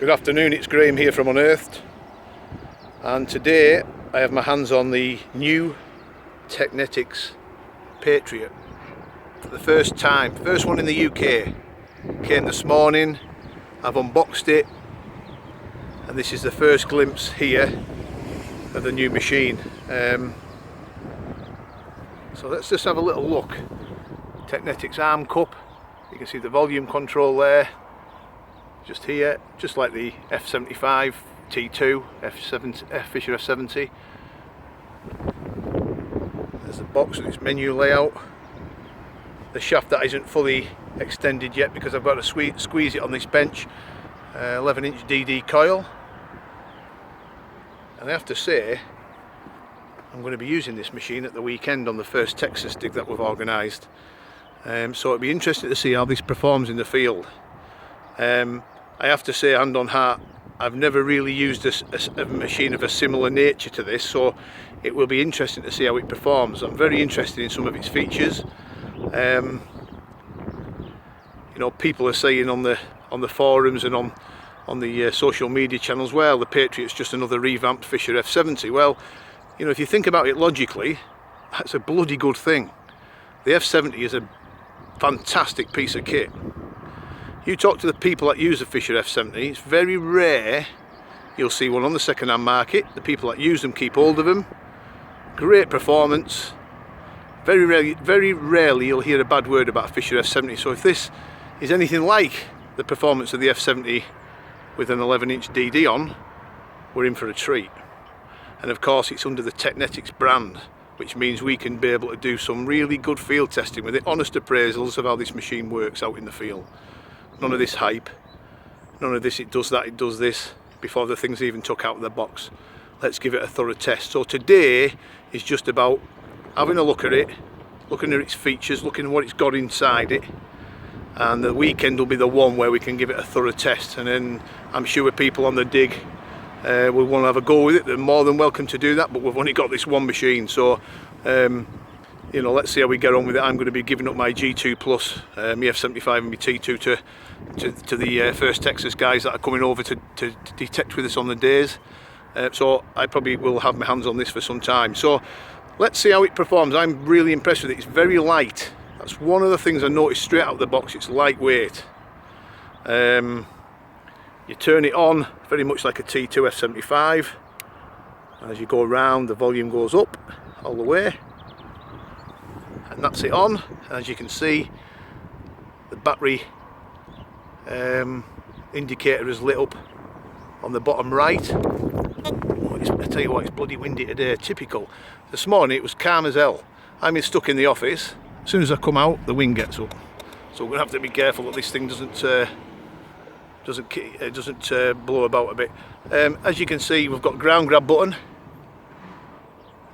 Good afternoon, it's Graham here from Unearthed, and today I have my hands on the new Teknetics Patriot for the first time, first one in the UK. Came this morning, I've unboxed it, and this is the first glimpse here of the new machine. So let's just have a little look. Teknetics arm cup, you can see the volume control there, just here, just like the F75 T2, Fisher F70. There's the box with its menu layout. The shaft that isn't fully extended yet because I've got to squeeze it on this bench. 11-inch DD coil. And I have to say, I'm going to be using this machine at the weekend on the first Texas dig that we've organised. So it'll be interesting to see how this performs in the field. I have to say, hand on heart, I've never really used a machine of a similar nature to this, so it will be interesting to see how it performs. I'm very interested in some of its features. You know, people are saying on the forums and on the social media channels, well, the Patriot's just another revamped Fisher F70. Well, you know, if you think about it logically, that's a bloody good thing. The F70 is a fantastic piece of kit. You talk to the people that use the Fisher F70, it's very rare you'll see one on the second-hand market. The people that use them keep hold of them. Great performance. Very rarely you'll hear a bad word about a Fisher F70. So if this is anything like the performance of the F70 with an 11-inch DD on, we're in for a treat. And of course it's under the Teknetics brand, which means we can be able to do some really good field testing with it, honest appraisals of how this machine works out in the field. None of this hype, none of this it does that, it does this, before the thing's even took out of the box. Let's give it a thorough test. So today is just about having a look at it, looking at its features, looking at what it's got inside it, and the weekend will be the one where we can give it a thorough test. And then I'm sure people on the dig will want to have a go with it. They're more than welcome to do that, but we've only got this one machine, so you know, let's see how we get on with it. I'm going to be giving up my G2 Plus, my F75 and my T2 to the First Texas guys that are coming over to detect with us on the days. So I probably will have my hands on this for some time. So let's see how it performs. I'm really impressed with it. It's very light. That's one of the things I noticed straight out of the box. It's lightweight. You turn it on very much like a T2 F75. As you go around, the volume goes up all the way. And that's it on. As you can see, the battery indicator is lit up on the bottom right. Oh, I tell you what, it's bloody windy today, typical. This morning it was calm as hell. I'm stuck in the office. As soon as I come out, the wind gets up. So we're going to have to be careful that this thing doesn't blow about a bit. As you can see, we've got ground grab button.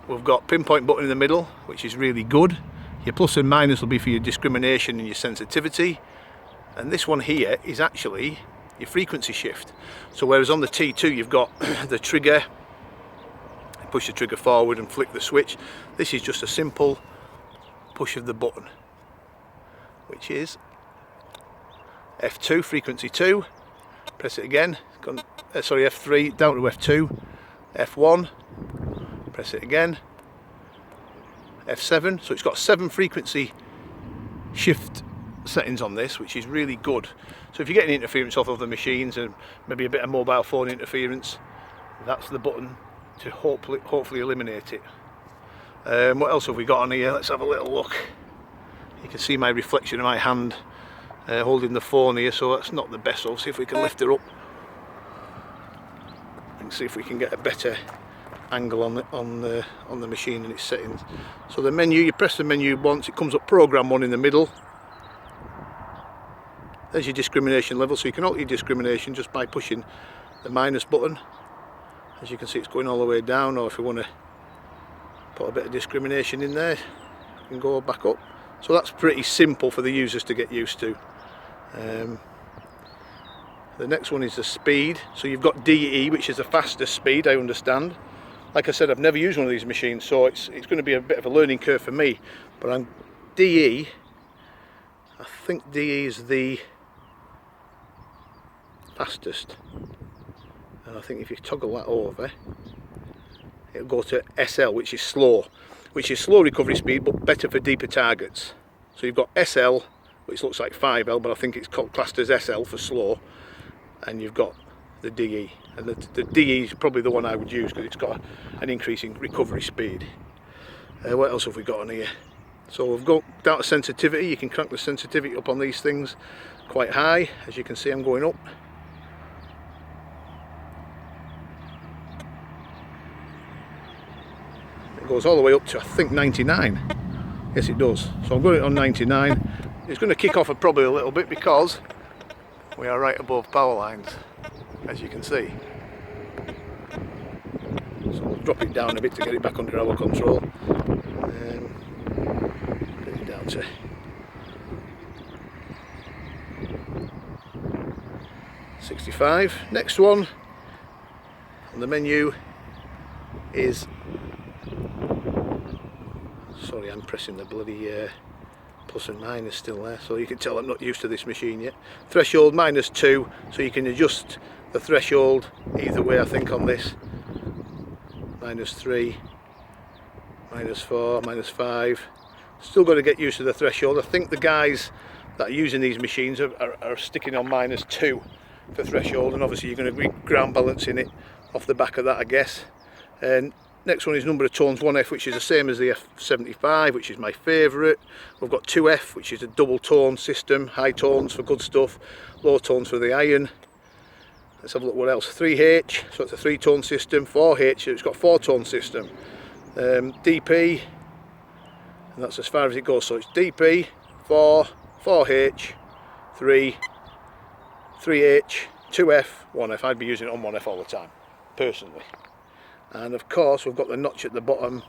We've got pinpoint button in the middle, which is really good. Your plus and minus will be for your discrimination and your sensitivity. And this one here is actually your frequency shift. So whereas on the T2 you've got the trigger, push the trigger forward and flick the switch, this is just a simple push of the button, which is F2, frequency 2, press it again, sorry, F3 down to F2, F1, press it again, F7. So it's got 7 frequency shift settings on this, which is really good. So if you're getting interference off other machines and maybe a bit of mobile phone interference, that's the button to hopefully eliminate it. What else have we got on here? Let's have a little look. You can see my reflection of my hand holding the phone here, so that's not the best. So see if we can lift her up and see if we can get a better angle on the machine and its settings. So the menu, you press the menu once, it comes up program 1 in the middle. There's your discrimination level, so you can alter your discrimination just by pushing the minus button. As you can see, it's going all the way down, or if you want to put a bit of discrimination in there, you can go back up. So that's pretty simple for the users to get used to. The next one is the speed. So you've got DE, which is the fastest speed, I understand. Like I said, I've never used one of these machines, so it's going to be a bit of a learning curve for me. But I'm DE, I think DE is the fastest, and I think if you toggle that over, it'll go to SL, which is slow recovery speed, but better for deeper targets. So you've got SL, which looks like 5L, but I think it's classed as SL for slow, and you've got the DE, and the DE is probably the one I would use because it's got an increasing recovery speed. What else have we got on here? So we've got down to sensitivity. You can crank the sensitivity up on these things quite high. As you can see, I'm going up. It goes all the way up to, I think, 99. Yes, it does. So I'm going on 99. It's going to kick off probably a little bit because we are right above power lines, as you can see. So we'll drop it down a bit to get it back under our control. Get it down to 65. Next one on the menu is, sorry, I'm pressing the bloody plus and minus still there, so you can tell I'm not used to this machine yet. Threshold -2, so you can adjust the threshold either way, I think, on this. -3, -4, -5. Still got to get used to the threshold. I think the guys that are using these machines are sticking on -2 for threshold, and obviously you're going to be ground balancing it off the back of that, I guess. And next one is number of tones 1F, which is the same as the F75, which is my favourite. We've got 2F, which is a double tone system, high tones for good stuff, low tones for the iron. Let's have a look what else. 3H, so it's a 3-tone system. 4H, it's got a 4-tone system. DP, and that's as far as it goes. So it's DP, 4, 4H, 3, 3H, 2F, 1F. I'd be using it on 1F all the time, personally. And of course we've got the notch at the bottom.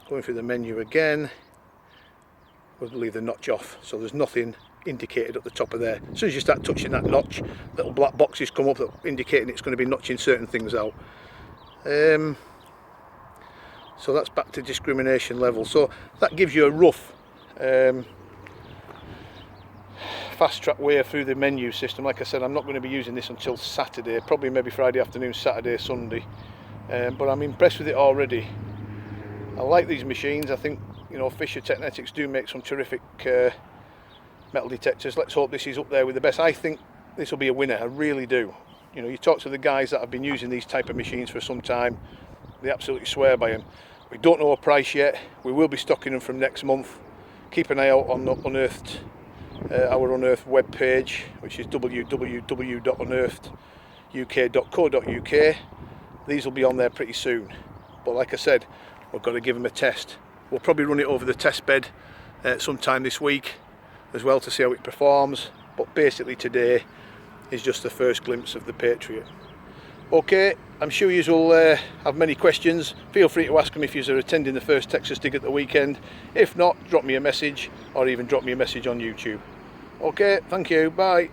Going through the menu again, we'll leave the notch off, so there's nothing indicated at the top of there. As soon as you start touching that notch, little black boxes come up indicating it's going to be notching certain things out. So that's back to discrimination level. So that gives you a rough fast track way through the menu system. Like I said, I'm not going to be using this until Saturday, probably maybe Friday afternoon, Saturday, Sunday. But I'm impressed with it already. I like these machines. I think, you know, Fisher Teknetics do make some terrific metal detectors. Let's hope this is up there with the best. I think this will be a winner, I really do. You know, you talk to the guys that have been using these type of machines for some time, they absolutely swear by them. We don't know a price yet. We will be stocking them from next month. Keep an eye out on the Unearthed, our Unearthed web page, which is www.uneartheduk.co.uk. These will be on there pretty soon, but like I said, we've got to give them a test. We'll probably run it over the test bed sometime this week as well to see how it performs, but basically today is just the first glimpse of the Patriot. Okay, I'm sure you will have many questions. Feel free to ask them if you are attending the first Texas dig at the weekend. If not, drop me a message, or even drop me a message on YouTube. Okay, thank you, bye.